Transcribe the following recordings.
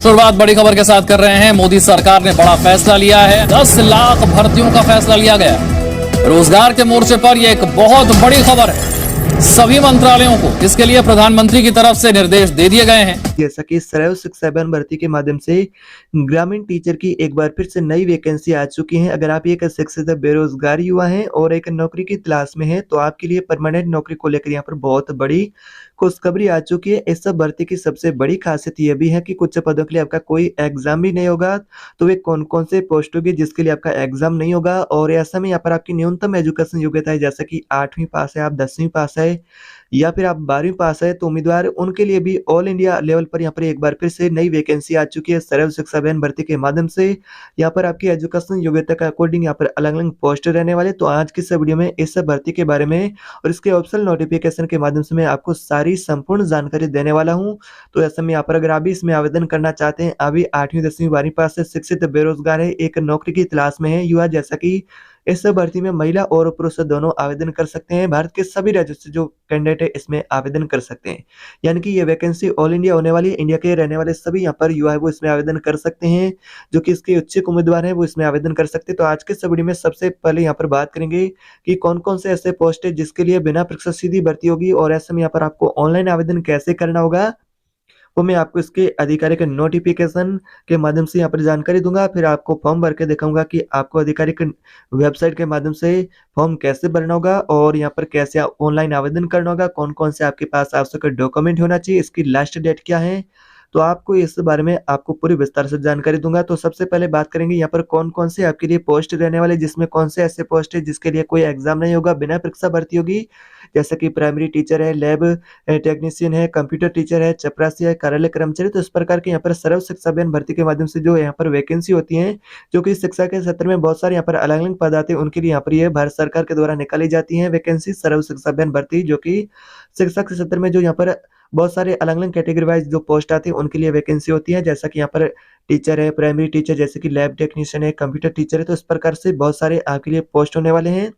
शुरुआत बड़ी खबर के साथ कर रहे हैं। मोदी सरकार ने बड़ा फैसला लिया है। 10 लाख भर्तियों का फैसला लिया गया। रोजगार के मोर्चे पर यह एक बहुत बड़ी खबर है। सभी मंत्रालयों को इसके लिए प्रधानमंत्री की तरफ से निर्देश दे दिए गए हैं। जैसा कि सर्व शिक्षा अभियान भर्ती के माध्यम से ग्रामीण टीचर की एक बार फिर से नई वैकेंसी आ चुकी है। अगर आप एक शिक्षित बेरोजगार युवा हैं और एक नौकरी की तलाश में हैं, तो आपके लिए परमानेंट नौकरी को लेकर यहाँ पर बहुत बड़ी खुशखबरी आ चुकी है। इस सब भर्ती की सबसे बड़ी खासियत यह भी है कि कुछ पदों के लिए आपका कोई एग्जाम भी नहीं होगा। तो वे कौन-कौन से पोस्ट होगी जिसके लिए आपका एग्जाम नहीं होगा, और ऐसा में यहाँ पर आपकी न्यूनतम एजुकेशन योग्यता है, जैसा कि 8वीं पास है, आप 10वीं पास है या फिर आप 12वीं पास है, तो उम्मीदवार उनके लिए भी ऑल इंडिया लेवल पर यहाँ पर एक बार फिर से नई वैकेंसी आ चुकी है। सर्व शिक्षा अभियान भर्ती के माध्यम से यहाँ पर आपकी एजुकेशन योग्यता के अकॉर्डिंग यहाँ पर अलग-अलग पोस्ट रहने वाले। तो आज की इस वीडियो में इस भर्ती के बारे में और इसके ऑफिशियल नोटिफिकेशन के माध्यम से मैं आपको सारी संपूर्ण जानकारी देने वाला हूँ। तो ऐसे में यहाँ पर अगर आप भी इसमें आवेदन करना चाहते हैं, अभी 8वीं 10वीं 12वीं पास से शिक्षित बेरोजगार है, एक नौकरी की तलाश में है युवा, जैसा कि इस भर्ती में महिला और पुरुष दोनों आवेदन कर सकते हैं। भारत के सभी राज्यों से जो कैंडिडेट है इसमें आवेदन कर सकते हैं। यानी कि ये वैकेंसी ऑल इंडिया होने वाली है। इंडिया के रहने वाले सभी यहाँ पर युवा है वो इसमें आवेदन कर सकते हैं। जो कि इसके इच्छुक उम्मीदवार हैं वो इसमें आवेदन कर सकते हैं। तो आज के इस वीडियो में सबसे पहले यहाँ पर बात करेंगे कि कौन-कौन से ऐसे पोस्ट है जिसके लिए बिना परीक्षा सीधी भर्ती होगी, और ऐसे में यहाँ पर आपको ऑनलाइन आवेदन कैसे करना होगा, वो मैं आपको इसके आधिकारिक नोटिफिकेशन के माध्यम से यहाँ पर जानकारी दूंगा। फिर आपको फॉर्म भर के दिखाऊंगा कि आपको आधिकारिक वेबसाइट के माध्यम से फॉर्म कैसे भरना होगा और यहाँ पर कैसे ऑनलाइन आवेदन करना होगा, कौन-कौन से आपके पास आवश्यक डॉक्यूमेंट होना चाहिए, इसकी लास्ट डेट क्या है। तो आपको इस बारे में आपको पूरी विस्तार से जानकारी दूंगा। तो सबसे पहले बात करेंगे यहाँ पर कौन-कौन से आपके लिए पोस्ट रहने वाले, जिसमें कौन से ऐसे पोस्ट है जिसके लिए कोई एग्जाम नहीं होगा, बिना परीक्षा भर्ती होगी। जैसे कि प्राइमरी टीचर है, लैब टेक्नीशियन है, कंप्यूटर टीचर है, चपरासी है, कार्यालय कर्मचारी। तो इस प्रकार के यहाँ पर सर्व शिक्षा अभियान भर्ती के माध्यम से जो यहाँ पर वैकेंसी होती है, जो कि शिक्षा के क्षेत्र में बहुत सारे यहाँ पर अलग-अलग पद आते हैं, उनके लिए यहाँ पर ये भारत सरकार के द्वारा निकाली जाती है वैकेंसी सर्व शिक्षा अभियान भर्ती, जो कि शिक्षा के क्षेत्र में जो यहाँ पर बहुत सारे अलग-अलग कैटेगरी वाइज़ जो पोस्ट आती है उनके लिए वैकेंसी होती है। जैसा कि यहाँ पर टीचर है, प्राइमरी टीचर, जैसे कि लैब टेक्नीशियन है, कंप्यूटर टीचर है। तो इस प्रकार से बहुत सारे आपके लिए पोस्ट होने वाले हैं।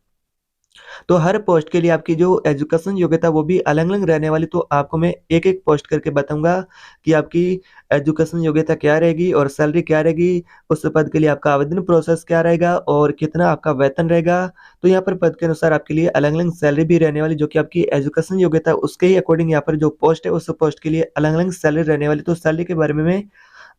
तो हर पोस्ट के लिए आपकी जो एजुकेशन योग्यता वो भी अलग-अलग रहने वाली। तो आपको मैं एक-एक पोस्ट करके बताऊँगा कि आपकी एजुकेशन योग्यता क्या रहेगी और सैलरी क्या रहेगी, उस पद के लिए आपका आवेदन प्रोसेस क्या रहेगा और कितना आपका वेतन रहेगा। तो यहाँ पर पद के अनुसार आपके लिए अलग-अलग सैलरी भी रहने वाली, जो कि आपकी एजुकेशन योग्यता उसके ही अकॉर्डिंग यहाँ पर जो पोस्ट है उस पोस्ट के लिए अलग-अलग सैलरी रहने वाली। तो सैलरी के बारे में मैं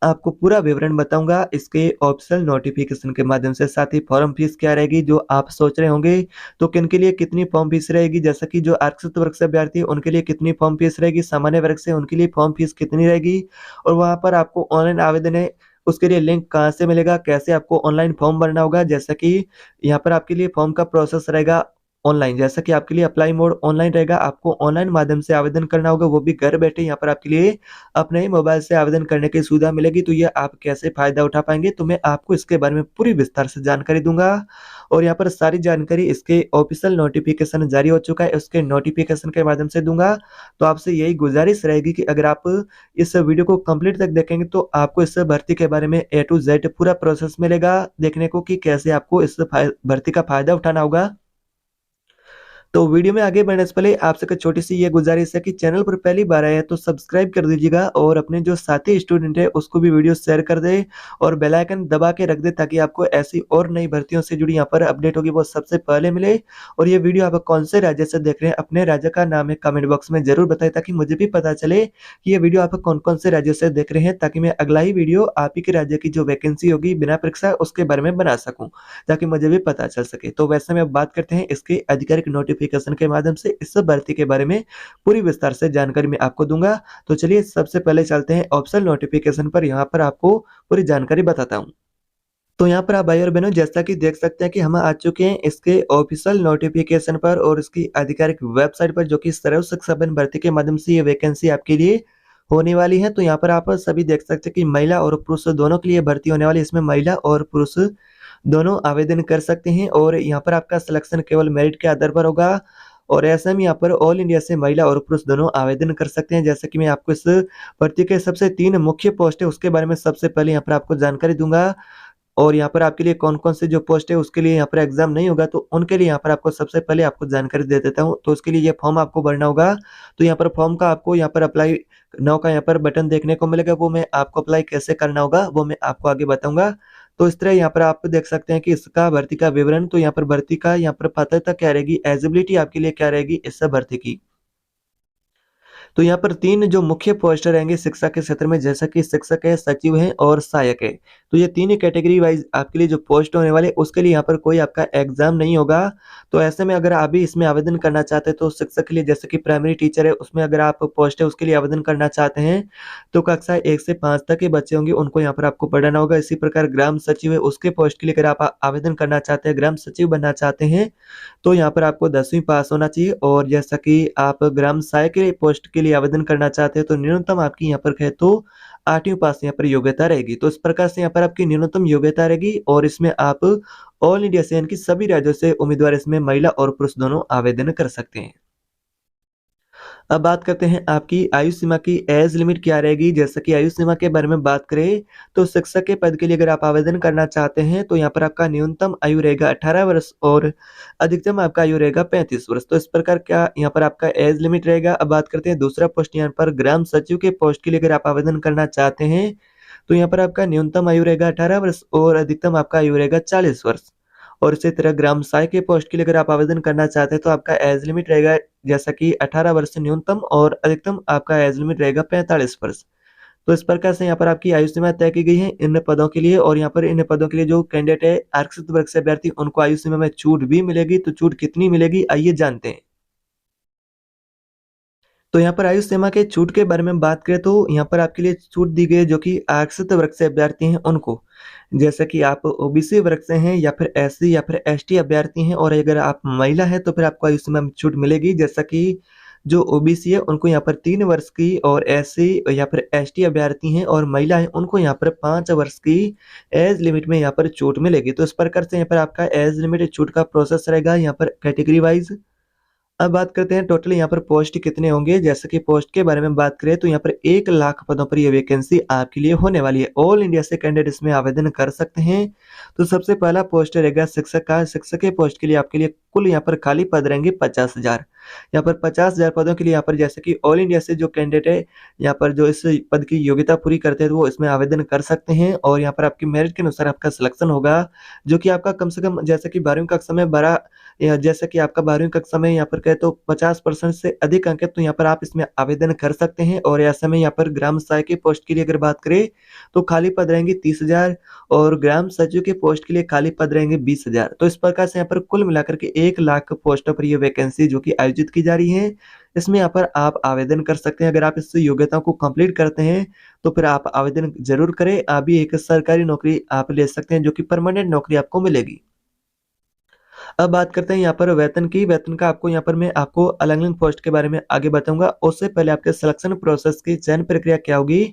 आपको पूरा विवरण बताऊँगा इसके ऑफिशियल नोटिफिकेशन के माध्यम से। साथ ही फॉर्म फीस क्या रहेगी, जो आप सोच रहे होंगे तो किन-के लिए कितनी फॉर्म फीस रहेगी, जैसा कि जो आरक्षित वर्ग से अभ्यर्थी है उनके लिए कितनी फॉर्म फीस रहेगी, सामान्य वर्ग से उनके लिए फॉर्म फीस कितनी रहेगी, और वहाँ पर आपको ऑनलाइन आवेदन है उसके लिए लिंक कहाँ से मिलेगा, कैसे आपको ऑनलाइन फॉर्म भरना होगा। जैसा कि यहाँ पर आपके लिए फॉर्म का प्रोसेस रहेगा ऑनलाइन, जैसा कि आपके लिए अप्लाई मोड ऑनलाइन रहेगा, आपको ऑनलाइन माध्यम से आवेदन करना होगा, वो भी घर बैठे यहाँ पर आपके लिए अपने ही मोबाइल से आवेदन करने की सुविधा मिलेगी। तो ये आप कैसे फ़ायदा उठा पाएँगे, तो मैं आपको इसके बारे में पूरी विस्तार से जानकारी दूँगा, और यहाँ पर सारी जानकारी इसके ऑफ़िशियल नोटिफ़िकेशन जारी हो चुका है, उसके नोटिफ़िकेशन के माध्यम से दूँगा। तो आपसे यही गुज़ारिश रहेगी कि अगर आप इस वीडियो को कंप्लीट तक देखेंगे तो आपको इस भर्ती के बारे में ए टू ज़ेड पूरा प्रोसेस मिलेगा देखने को कि कैसे आपको इस भर्ती का फ़ायदा उठाना होगा। तो वीडियो में आगे बढ़ने से पहले आपसे एक छोटी-सी ये गुज़ारिश है कि चैनल पर पहली बार आए हैं तो सब्सक्राइब कर दीजिएगा, और अपने जो साथी स्टूडेंट है उसको भी वीडियो शेयर कर दें और बेल आइकन दबा के रख दें, ताकि आपको ऐसी और नई भर्तियों से जुड़ी यहाँ पर अपडेट होगी वो सबसे पहले मिले। और ये वीडियो आप कौन से राज्य से देख रहे हैं, अपने राज्य का नाम है कमेंट बॉक्स में ज़रूर बताएँ, ताकि मुझे भी पता चले कि ये वीडियो आप कौन-कौन से राज्यों से देख रहे हैं, ताकि मैं अगला ही वीडियो आप ही के राज्य की जो वैकेंसी होगी बिना परीक्षा उसके बारे में बना सकूँ, ताकि मुझे भी पता चल सके। तो वैसे में अब बात करते हैं इसके आधिकारिक नोटिफ़िकेशन के माध्यम से इस भर्ती के बारे में पूरी विस्तार से जानकारी मैं आपको दूँगा। तो चलिए सबसे पहले चलते हैं ऑफिशियल नोटिफ़िकेशन पर, यहाँ पर आपको पूरी जानकारी बताता हूँ। तो यहाँ पर आप भाई और बहनों जैसा कि देख सकते हैं कि हम आ चुके हैं इसके ऑफिशियल नोटिफ़िकेशन पर और इसकी आधिकारिक वेबसाइट पर, जो कि सर्व शिक्षा अभियान भर्ती के माध्यम से ये वैकेंसी आपके लिए होने वाली है। तो यहाँ पर आप सभी देख सकते हैं कि महिला और पुरुष दोनों के लिए भर्ती होने वाली है। इसमें महिला और पुरुष दोनों आवेदन कर सकते हैं, और यहाँ पर आपका सिलेक्शन केवल मेरिट के आधार पर होगा, और ऐसे में यहाँ पर ऑल इंडिया से महिला और पुरुष दोनों आवेदन कर सकते हैं। जैसे कि मैं आपको इस भर्ती के सबसे 3 मुख्य पोस्ट है उसके बारे में सबसे पहले यहाँ पर आपको जानकारी दूँगा। और यहाँ पर आपके लिए कौन-कौन से जो पोस्ट है उसके लिए यहाँ पर एग्ज़ाम नहीं होगा, तो उनके लिए यहाँ पर आपको सबसे पहले आपको जानकारी दे देता हूँ। तो उसके लिए ये फॉर्म आपको भरना होगा। तो यहाँ पर फॉर्म का आपको यहाँ पर अप्लाई नाउ का यहाँ पर बटन देखने को मिलेगा, वो मैं आपको अप्लाई कैसे करना होगा वो मैं आपको आगे बताऊँगा। तो इस तरह यहाँ पर आप देख सकते हैं कि इसका भर्ती का विवरण, तो यहाँ पर भर्ती का यहाँ पर पात्रता क्या रहेगी, एलिजिबिलिटी आपके लिए क्या रहेगी इस भर्ती की। तो यहाँ पर 3 जो मुख्य पोस्ट रहेंगे शिक्षा के क्षेत्र में, जैसा कि शिक्षक है, सचिव है और सहायक है। तो ये 3 ही कैटेगरी वाइज़ आपके लिए जो पोस्ट होने वाले, उसके लिए यहाँ पर कोई आपका एग्ज़ाम नहीं होगा। तो ऐसे में अगर आप भी इसमें आवेदन करना चाहते हैं, तो शिक्षक के लिए जैसे कि प्राइमरी टीचर है, उसमें अगर आप पोस्ट है उसके लिए आवेदन करना चाहते हैं, तो कक्षा 1 से 5 तक के बच्चे होंगे, उनको यहाँ पर आपको पढ़ाना होगा। इसी प्रकार ग्राम सचिव है, उसके पोस्ट के लिए अगर आप आवेदन करना चाहते हैं, ग्राम सचिव बनना चाहते हैं, तो यहाँ पर आपको 10वीं पास होना चाहिए। और जैसा कि आप ग्राम सहायक के पोस्ट के लिए आवेदन करना चाहते हैं, तो न्यूनतम आपकी यहाँ पर है तो 8वीं पास यहाँ पर योग्यता रहेगी। तो इस प्रकार से यहाँ पर आपकी न्यूनतम योग्यता रहेगी और इसमें आप ऑल इंडिया से यानी कि सभी राज्यों से उम्मीदवार इसमें महिला और पुरुष दोनों आवेदन कर सकते हैं। अब बात करते हैं आपकी आयु सीमा की, एज लिमिट क्या रहेगी। जैसा कि आयु सीमा के बारे में बात करें, तो शिक्षक के पद के लिए अगर आप आवेदन करना चाहते हैं, तो यहाँ पर आपका न्यूनतम आयु रहेगा 18 वर्ष और अधिकतम आपका आयु रहेगा 35 वर्ष। तो इस प्रकार क्या यहाँ पर आपका एज लिमिट रहेगा। अब बात करते हैं दूसरा पोस्ट, यहाँ पर ग्राम सचिव के पोस्ट के लिए अगर आप आवेदन करना चाहते हैं, तो यहाँ पर आपका न्यूनतम आयु रहेगा 18 वर्ष और अधिकतम आपका आयु रहेगा 40 वर्ष। और इसी तरह ग्राम सहायक के पोस्ट के लिए अगर आप आवेदन करना चाहते हैं, तो आपका एज लिमिट रहेगा जैसा कि 18 वर्ष न्यूनतम और अधिकतम आपका एज लिमिट रहेगा 45 वर्ष। तो इस प्रकार से यहाँ पर आपकी आयु सीमा तय की गई है इन पदों के लिए। और यहाँ पर इन पदों के लिए जो कैंडिडेट है आरक्षित वर्ग से अभ्यर्थी, उनको आयु सीमा में छूट भी मिलेगी। तो छूट कितनी मिलेगी आइए जानते हैं। तो यहाँ पर आयु सीमा के छूट के बारे में बात करें, तो यहाँ पर आपके लिए छूट दी गई है जो कि आरक्षित वर्ग से अभ्यर्थी हैं उनको। जैसे कि आप ओबीसी वर्ग से हैं या फिर एससी या फिर एसटी अभ्यर्थी हैं और अगर आप महिला हैं, तो फिर आपको आयु सीमा में छूट मिलेगी। जैसा कि जो ओबीसी है उनको यहाँ पर 3 वर्ष की, और एससी या फिर एसटी अभ्यर्थी हैं और महिला है उनको यहाँ पर 5 वर्ष की एज लिमिट में यहाँ पर छूट मिलेगी। तो इस प्रकार से यहाँ पर आपका एज लिमिट छूट का प्रोसेस रहेगा यहाँ पर कैटेगरी वाइज। अब बात करते हैं टोटल यहाँ पर पोस्ट कितने होंगे। जैसे कि पोस्ट के बारे में बात करें, तो यहाँ पर 1 लाख पदों पर ये वैकेंसी आपके लिए होने वाली है। ऑल इंडिया से कैंडिडेट इसमें आवेदन कर सकते हैं। तो सबसे पहला पोस्ट रहेगा शिक्षक का। शिक्षक के पोस्ट के लिए आपके लिए कुल यहाँ पर खाली पद रहेंगे 50,000। यहाँ पर 50,000 पदों के लिए यहाँ पर जैसे कि ऑल इंडिया से जो कैंडिडेट है यहाँ पर जो इस पद की योग्यता पूरी करते हैं, तो वो इसमें आवेदन कर सकते हैं। और यहाँ पर आपकी मेरिट के अनुसार आपका सिलेक्शन होगा, जो कि आपका कम से कम जैसे कि 12वीं कक्षा में 12 या जैसे कि आपका 12वीं कक्षा में यहाँ पर कहे तो 50% से अधिक अंक है, तो यहाँ पर आप इसमें आवेदन कर सकते हैं। और ऐसे में यहाँ पर ग्राम सहायक के पोस्ट के लिए अगर बात करें, तो खाली पद रहेंगे 30,000 और ग्राम सचिव के पोस्ट के लिए खाली पद रहेंगे 20,000। तो इस प्रकार से यहाँ पर कुल मिलाकर के 1 लाख पोस्टों पर ये वैकेंसी जो कि आयोजित की जा रही है, इसमें यहाँ पर आप आवेदन कर सकते हैं। अगर आप इस योग्यताओं को कंप्लीट करते हैं, तो फिर आप आवेदन जरूर करें। आप भी एक सरकारी नौकरी आप ले सकते हैं, जो कि परमानेंट नौकरी आपको मिलेगी। अब बात करते हैं यहाँ पर वेतन की। वेतन का आपको यहाँ पर मैं आपको अलग-अलग पोस्ट के बारे में आगे बताऊंगा। उससे पहले आपके सिलेक्शन प्रोसेस की चयन प्रक्रिया क्या होगी।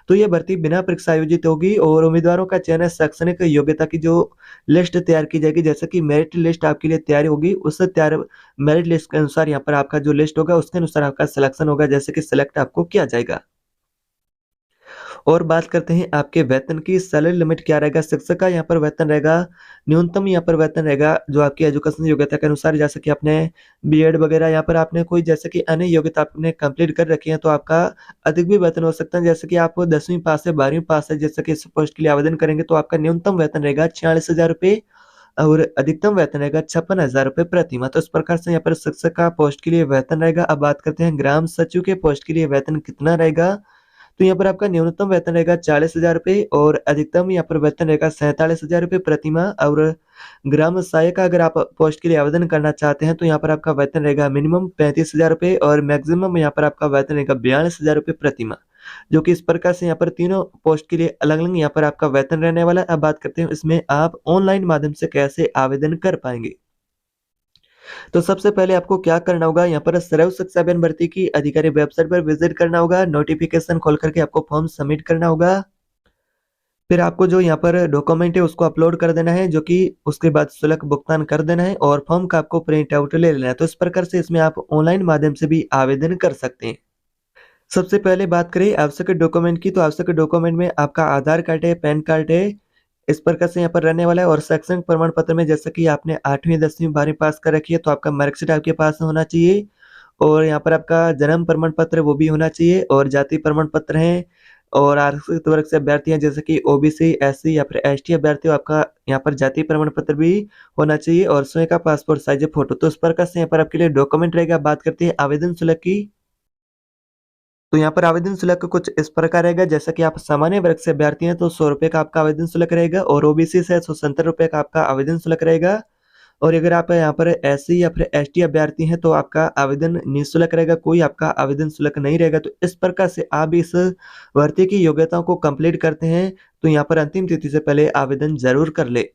तो ये भर्ती बिना परीक्षा आयोजित होगी और उम्मीदवारों का चयन शैक्षणिक योग्यता की जो लिस्ट तैयार की जाएगी, जैसे कि मेरिट लिस्ट आपके लिए तैयार होगी, उससे तैयार मेरिट लिस्ट के अनुसार यहाँ पर आपका जो लिस्ट होगा उसके अनुसार आपका सिलेक्शन होगा, जैसे कि सिलेक्ट आपको किया जाएगा। और बात करते हैं आपके वेतन की। सैलरी लिमिट क्या रहेगा। शिक्षक का यहाँ पर वेतन रहेगा न्यूनतम, यहाँ पर वेतन रहेगा जो आपकी एजुकेशन योग्यता के अनुसार, जैसे कि आपने बीएड वगैरह यहाँ पर आपने कोई जैसे कि अन्य योग्यता आपने कंप्लीट कर रखी है, तो आपका अधिक भी वेतन हो सकता है। जैसे कि आप 10वीं पास है, 12वीं पास है, जैसे कि इस पोस्ट के लिए आवेदन करेंगे, तो आपका न्यूनतम वेतन रहेगा 46,000 रुपये और अधिकतम वेतन रहेगा 56,000 रुपये प्रति माह। तो इस प्रकार से यहाँ पर शिक्षक का पोस्ट के लिए वेतन रहेगा। अब बात करते हैं ग्राम सचिव के पोस्ट के लिए वेतन कितना रहेगा। तो यहाँ पर आपका न्यूनतम वेतन रहेगा 40,000 रुपये और अधिकतम यहाँ पर वेतन रहेगा 47,000 रुपये प्रति माह। और ग्राम सहायक का अगर आप पोस्ट के लिए आवेदन करना चाहते हैं, तो यहाँ पर आपका वेतन रहेगा मिनिमम 35,000 रुपये और मैक्सिमम यहाँ पर आपका वेतन रहेगा 42,000 रुपये प्रति माह, जो कि इस प्रकार से यहाँ पर तीनों पोस्ट के लिए अलग अलग यहाँ पर आपका वेतन रहने वाला है। अब बात करते हैं इसमें आप ऑनलाइन माध्यम से कैसे आवेदन कर पाएंगे। तो सबसे पहले आपको क्या करना होगा, यहाँ पर सर्व शिक्षा अभियान भर्ती की अधिकारी वेबसाइट पर विजिट करना होगा। नोटिफिकेशन खोल करके आपको फॉर्म सबमिट करना होगा। फिर आपको जो यहाँ पर डॉक्यूमेंट है उसको अपलोड कर देना है, जो कि उसके बाद शुल्क भुगतान कर देना है और फॉर्म का आपको प्रिंट आउट ले लेना है। तो इस प्रकार से इसमें आप ऑनलाइन माध्यम से भी आवेदन कर सकते हैं। सबसे पहले बात करें आवश्यक डॉक्यूमेंट की, तो आवश्यक डॉक्यूमेंट में आपका आधार कार्ड है, पैन कार्ड है, इस प्रकार से यहाँ पर रहने वाला है। और शैक्षणिक प्रमाण पत्र में जैसा कि आपने 8वीं 10वीं 12वीं पास कर रखी है तो आपका मार्कशीट आपके पास होना चाहिए। और यहाँ पर आपका जन्म प्रमाण पत्र वो भी होना चाहिए। और जाति प्रमाण पत्र है। और आरक्षित वर्ग से अभ्यर्थी हैं जैसे कि ओबीसी, एससी या फिर एसटी अभ्यर्थी हो, आपका यहाँ पर जाति प्रमाण पत्र भी होना चाहिए। और स्वयं का पासपोर्ट साइज फोटो। तो इस प्रकार से यहाँ पर आपके लिए डॉक्यूमेंट रहेगा। बात करते हैं आवेदन शुल्क की। तो यहाँ पर आवेदन शुल्क कुछ इस प्रकार रहेगा। जैसा कि आप सामान्य वर्ग से अभ्यर्थी हैं तो 100 रुपये का आपका आवेदन शुल्क रहेगा। और ओबीसी से 170 रुपये का आपका आवेदन शुल्क रहेगा। और अगर आप यहाँ पर एससी या फिर एसटी अभ्यर्थी हैं तो आपका आवेदन निःशुल्क रहेगा, कोई आपका आवेदन शुल्क नहीं रहेगा। तो इस प्रकार से आप इस भर्ती की योग्यताओं को कंप्लीट करते हैं तो यहाँ पर अंतिम तिथि से पहले आवेदन जरूर कर ले।